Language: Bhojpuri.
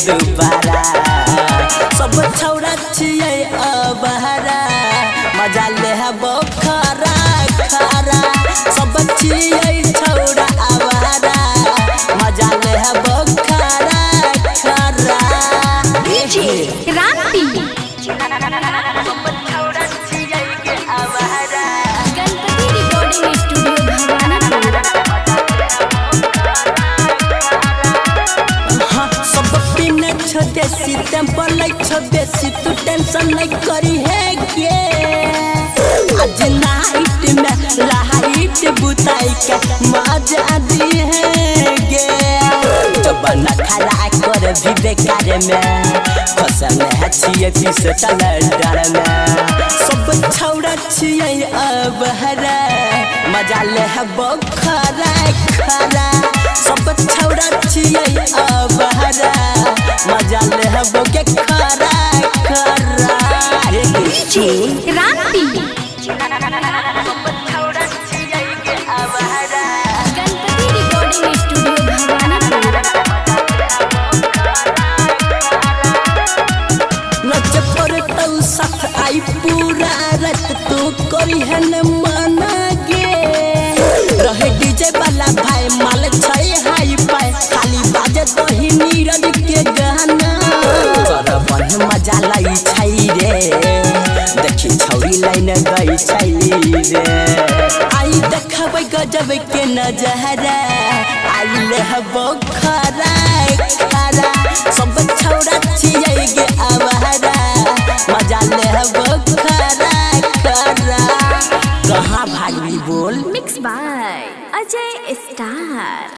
दोबारा सब छौड़ा छियै अबहरा मजा ले खरा खरा सब छियै छौड़ा अबहरा मजा ले खरा खरा डीजे क्रांति गणपति रिकॉर्डिंग स्टूडियो भवानीपुर। सब पीने छो देसी टेम्पर लाइक छो बेसी तू टेंशन नहीं करी है गे आज नाइट में लाइट बुताई के मजा दी है गे तो बना खड़ा कर भी बेकार में फसल है छिए पीस टल डर में सब छौड़ा छिए अब हरा मजा ले खरा खरा सब छौड़ा छिए अब हरा मजा ले के खरा खरा डीजे क्रांति गणपति रिकॉर्डिंग स्टूडियो भवानीपुर। नच पर तौ साथ आई पूरा रात तू करी है न माना गे रहे डीजे वाला भाई माल छै हाई पाए खाली बाजे दही नीरज के गाना तोरा बन मजा लाई छै रे देखी छौरी लाइन गई छै रे आई देखबै गजब के नजारा आई ले खरा खरा सब छौड़ा छियै गे अबहरा मजा ले खरा खरा कहाँ भागली बोल मिक्स बाय अजय स्टार।